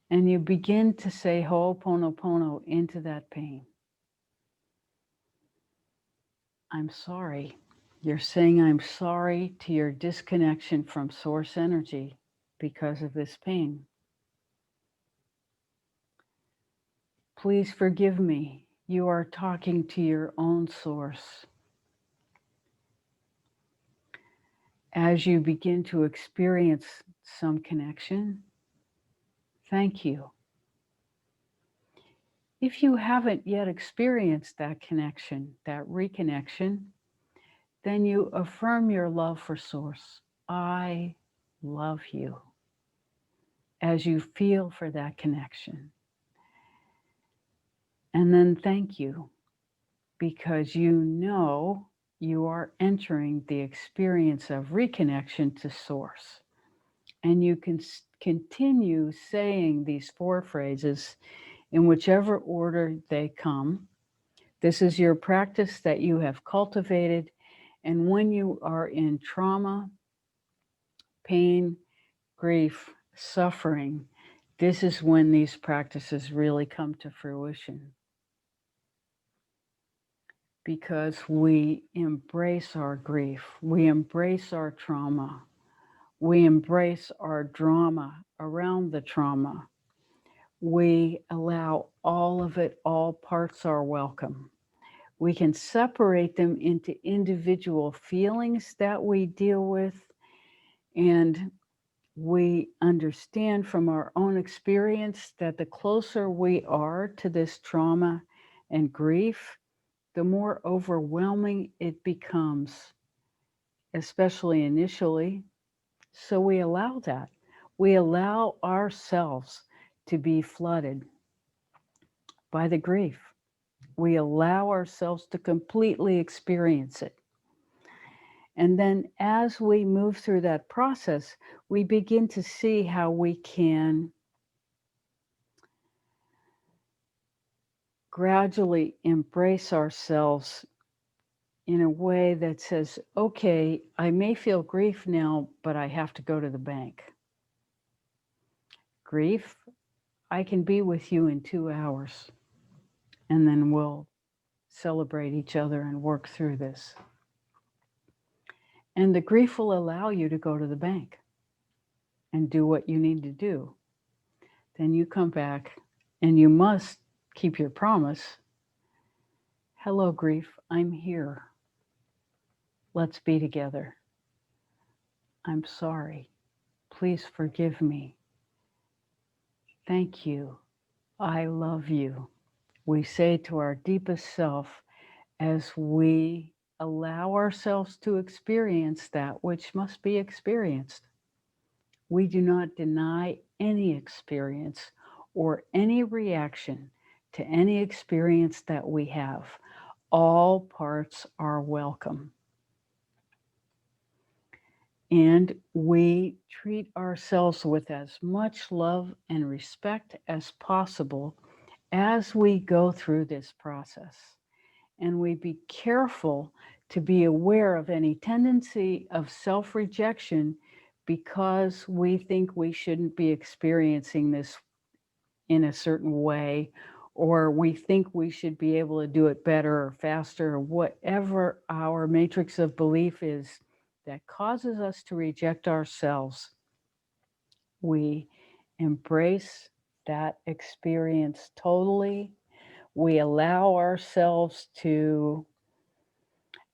And you begin to say Ho'oponopono into that pain. I'm sorry. You're saying I'm sorry to your disconnection from source energy because of this pain. Please forgive me. You are talking to your own source. As you begin to experience some connection, thank you. If you haven't yet experienced that connection, that reconnection, then you affirm your love for Source. I love you. As you feel for that connection. And then thank you, because you know you are entering the experience of reconnection to Source. And you can continue saying these 4 phrases in whichever order they come. This is your practice that you have cultivated. And when you are in trauma, pain, grief, suffering, this is when these practices really come to fruition. Because we embrace our grief, we embrace our trauma, we embrace our drama around the trauma. We allow all of it, all parts are welcome. We can separate them into individual feelings that we deal with, and we understand from our own experience that the closer we are to this trauma and grief, the more overwhelming it becomes, especially initially. So we allow that. We allow ourselves to be flooded by the grief. We allow ourselves to completely experience it. And then as we move through that process, we begin to see how we can gradually embrace ourselves in a way that says, okay, I may feel grief now, but I have to go to the bank. Grief, I can be with you in 2 hours. and then we'll celebrate each other and work through this. And the grief will allow you to go to the bank and do what you need to do. Then you come back and you must keep your promise. Hello, grief, I'm here. Let's be together. I'm sorry. Please forgive me. Thank you. I love you. We say to our deepest self as we allow ourselves to experience that which must be experienced. We do not deny any experience or any reaction to any experience that we have. All parts are welcome. And we treat ourselves with as much love and respect as possible as we go through this process. And we be careful to be aware of any tendency of self-rejection because we think we shouldn't be experiencing this in a certain way, or we think we should be able to do it better or faster, or whatever our matrix of belief is that causes us to reject ourselves. We embrace that experience totally. We allow ourselves to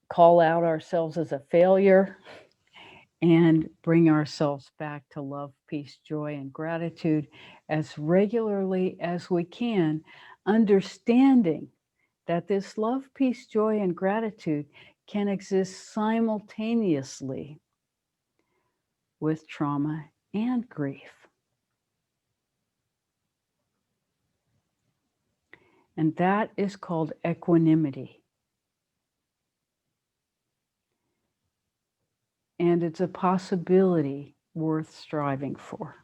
call out ourselves as a failure and bring ourselves back to love, peace, joy, and gratitude as regularly as we can, understanding that this love, peace, joy, and gratitude can exist simultaneously with trauma and grief. And that is called equanimity. And it's a possibility worth striving for.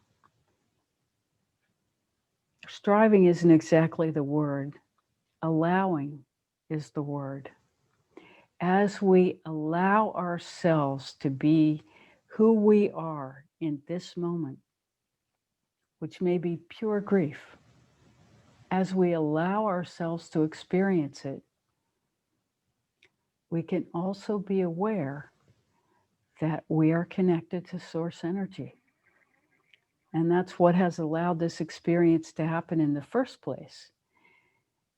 Striving isn't exactly the word. Allowing is the word. As we allow ourselves to be who we are in this moment, which may be pure grief, as we allow ourselves to experience it, we can also be aware that we are connected to source energy. And that's what has allowed this experience to happen in the first place.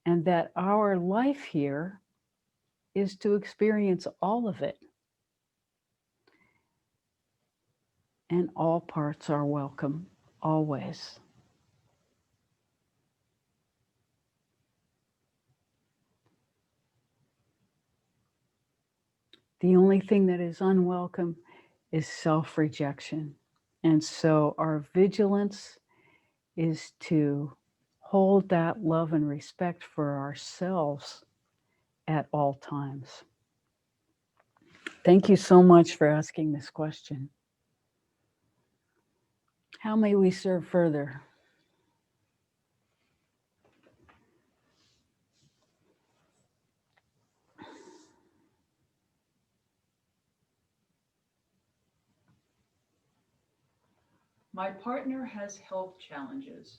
And that our life here is to experience all of it. And all parts are welcome, always. The only thing that is unwelcome is self-rejection. And so our vigilance is to hold that love and respect for ourselves at all times. Thank you so much for asking this question. How may we serve further? My partner has health challenges.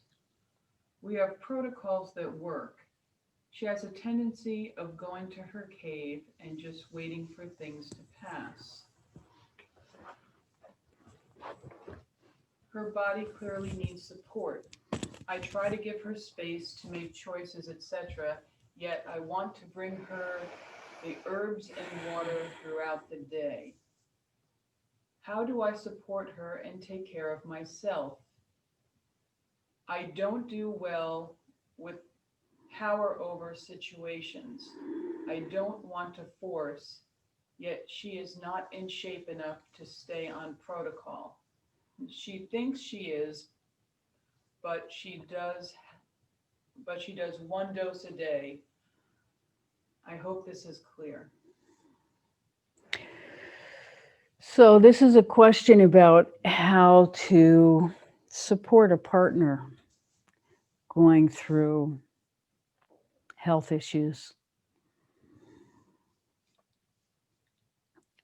We have protocols that work. She has a tendency of going to her cave and just waiting for things to pass. Her body clearly needs support. I try to give her space to make choices, etc., yet I want to bring her the herbs and water throughout the day. How do I support her and take care of myself? I don't do well with power over situations. I don't want to force, yet she is not in shape enough to stay on protocol. She thinks she is, but she does one dose a day. I hope this is clear. So this is a question about how to support a partner going through health issues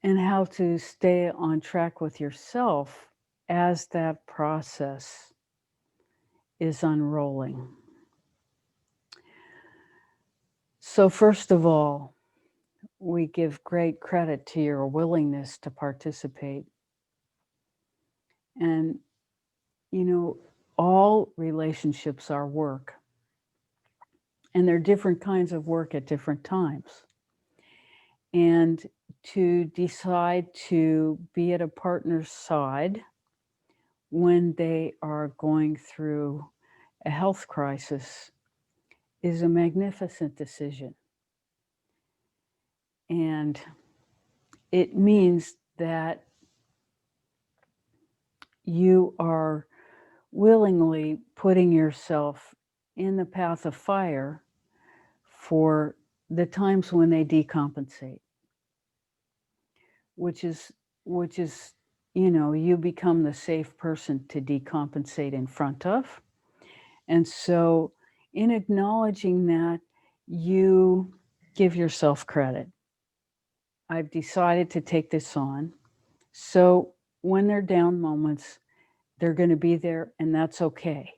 and how to stay on track with yourself as that process is unrolling. So, first of all, we give great credit to your willingness to participate. And, you know, all relationships are work, and they're different kinds of work at different times. And to decide to be at a partner's side when they are going through a health crisis is a magnificent decision. And it means that you are willingly putting yourself in the path of fire for the times when they decompensate, which is you become the safe person to decompensate in front of. And so in acknowledging that, you give yourself credit. I've decided to take this on. So when they're down moments, they're going to be there, and that's okay.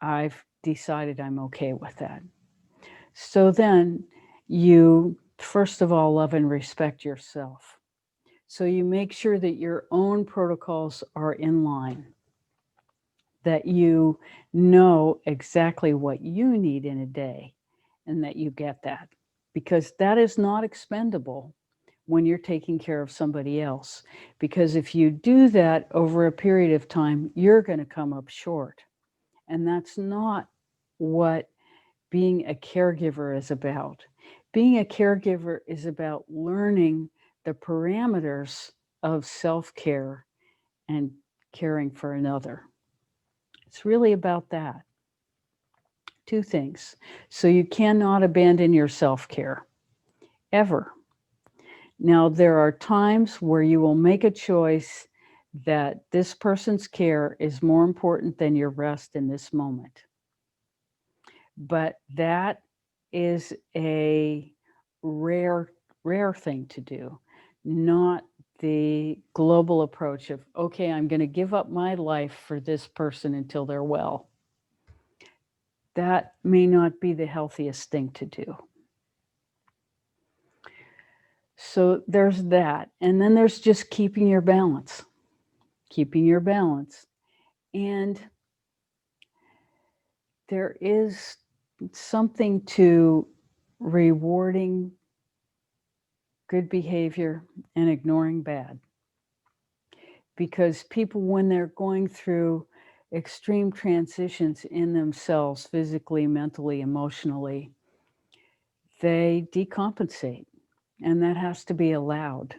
I've decided I'm okay with that. So then you, first of all, love and respect yourself. So you make sure that your own protocols are in line, that you know exactly what you need in a day, and that you get that, because that is not expendable when you're taking care of somebody else. Because if you do that over a period of time, you're going to come up short. And that's not what being a caregiver is about. Being a caregiver is about learning the parameters of self-care and caring for another. It's really about that. Two things. So you cannot abandon your self-care, ever. Now, there are times where you will make a choice that this person's care is more important than your rest in this moment. But that is a rare thing to do, not the global approach of, okay, I'm going to give up my life for this person until they're well. That may not be the healthiest thing to do. So there's that. And then there's just keeping your balance. And there is something to rewarding good behavior and ignoring bad. Because people, when they're going through extreme transitions in themselves, physically, mentally, emotionally, they decompensate, and that has to be allowed.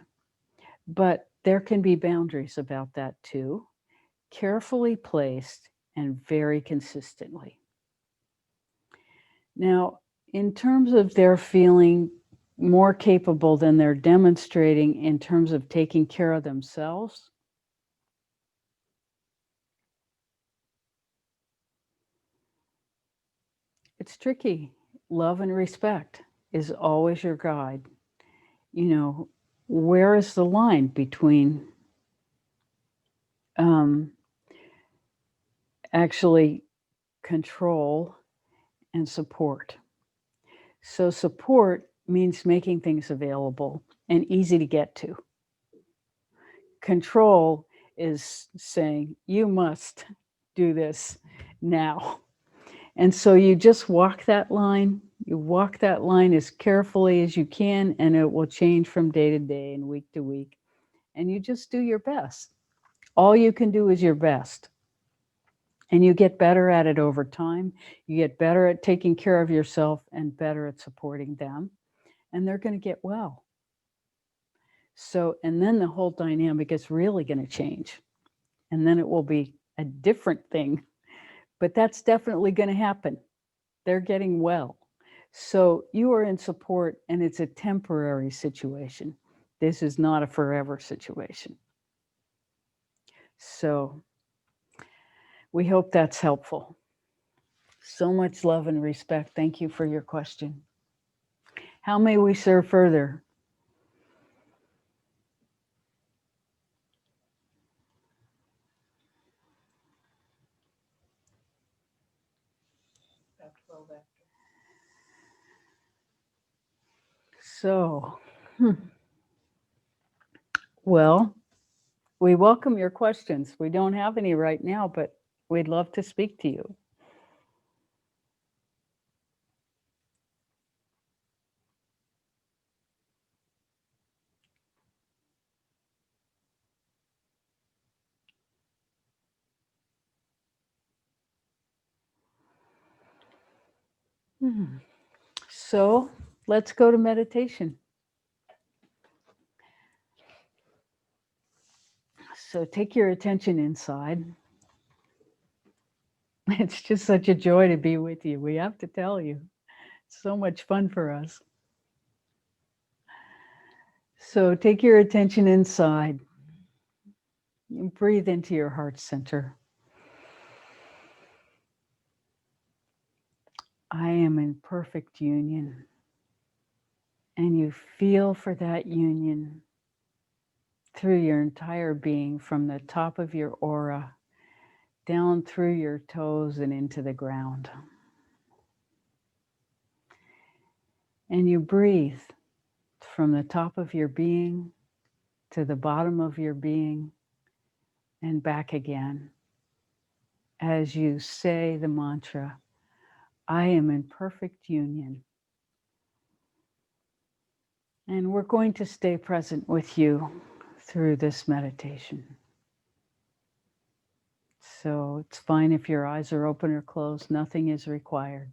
But there can be boundaries about that too, carefully placed and very consistently. Now, in terms of their feeling more capable than they're demonstrating in terms of taking care of themselves, it's tricky. Love and respect is always your guide. You know, where is the line between actually control and support? So support means making things available and easy to get to. Control is saying, you must do this now. And so you just walk that line. You walk that line as carefully as you can, and it will change from day to day and week to week. And you just do your best. All you can do is your best. And you get better at it over time. You get better at taking care of yourself and better at supporting them. And they're going to get well. So, and then the whole dynamic is really going to change. And then it will be a different thing. But that's definitely going to happen. They're getting well. So you are in support, and it's a temporary situation. This is not a forever situation. So we hope that's helpful. So much love and respect. Thank you for your question. How may we serve further? Back 12 after. So, well, we welcome your questions. We don't have any right now, but we'd love to speak to you. So, let's go to meditation. So, take your attention inside. It's just such a joy to be with you. We have to tell you, it's so much fun for us. So, take your attention inside and breathe into your heart center. I am in perfect union. And you feel for that union through your entire being, from the top of your aura down through your toes and into the ground. And you breathe from the top of your being to the bottom of your being and back again as you say the mantra, I am in perfect union. And we're going to stay present with you through this meditation. So it's fine if your eyes are open or closed, nothing is required.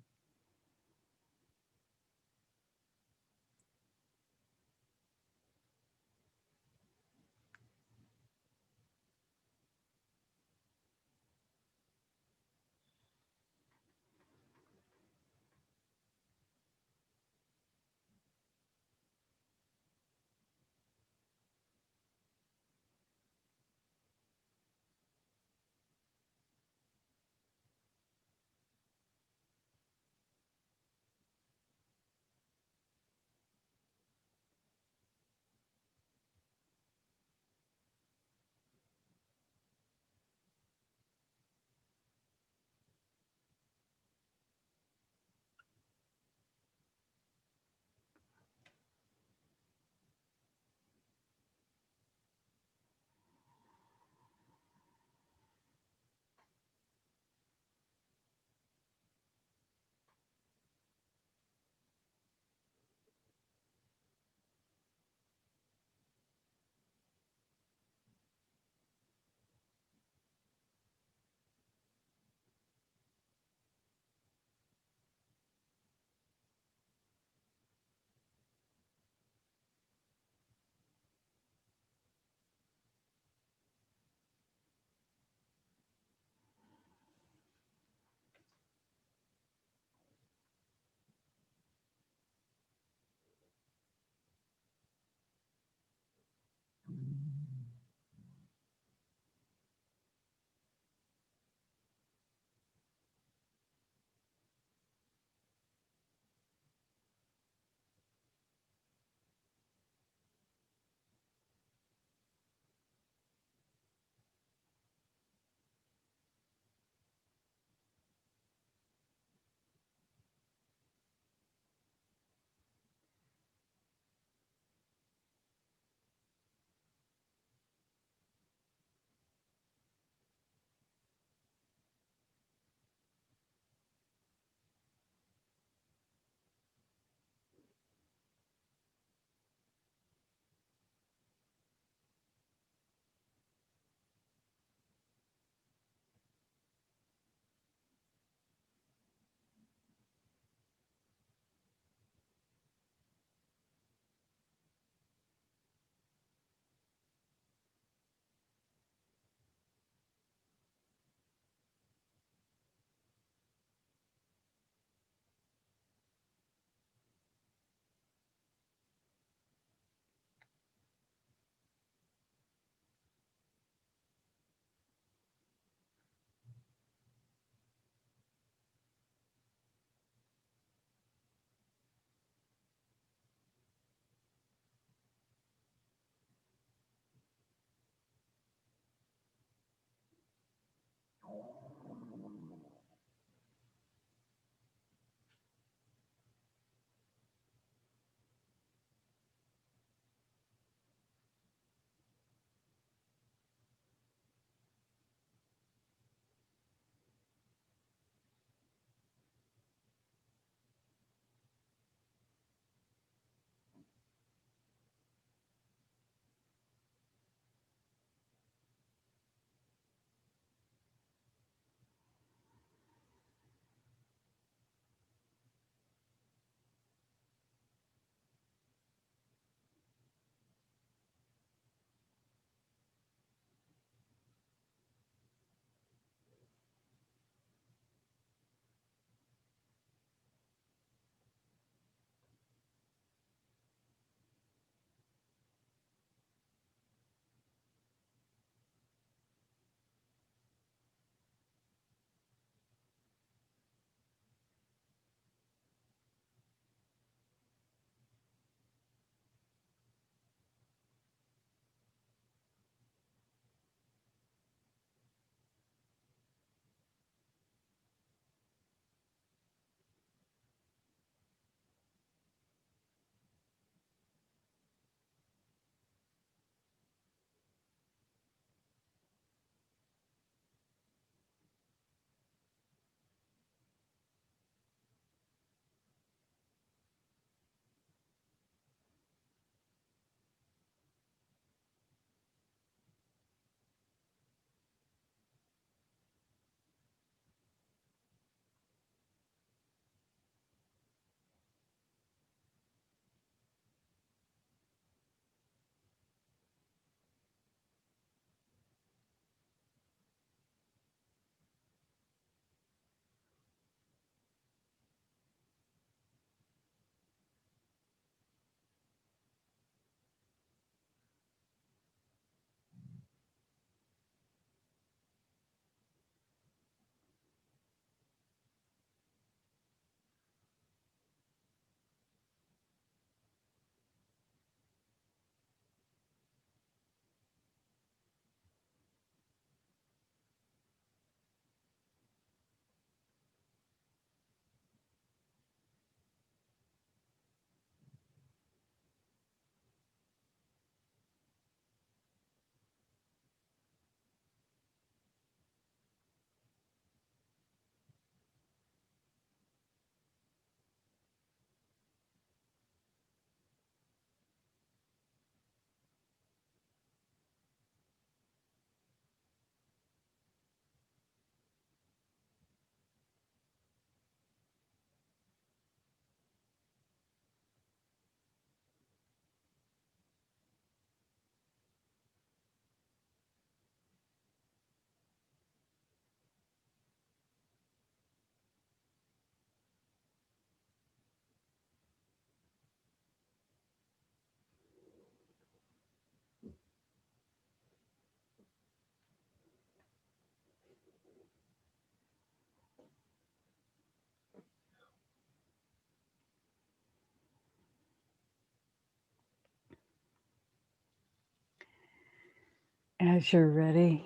As you're ready,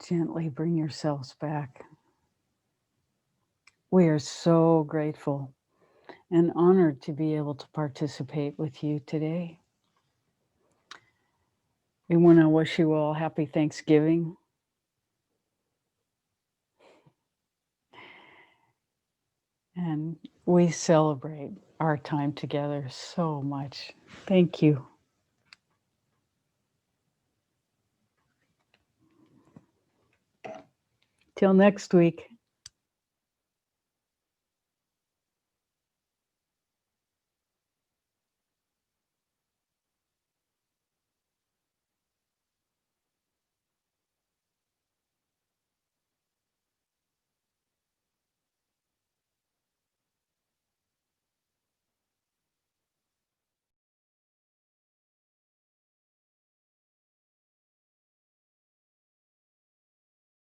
gently bring yourselves back. We are so grateful and honored to be able to participate with you today. We want to wish you all happy Thanksgiving. And we celebrate our time together so much. Thank you. Till next week.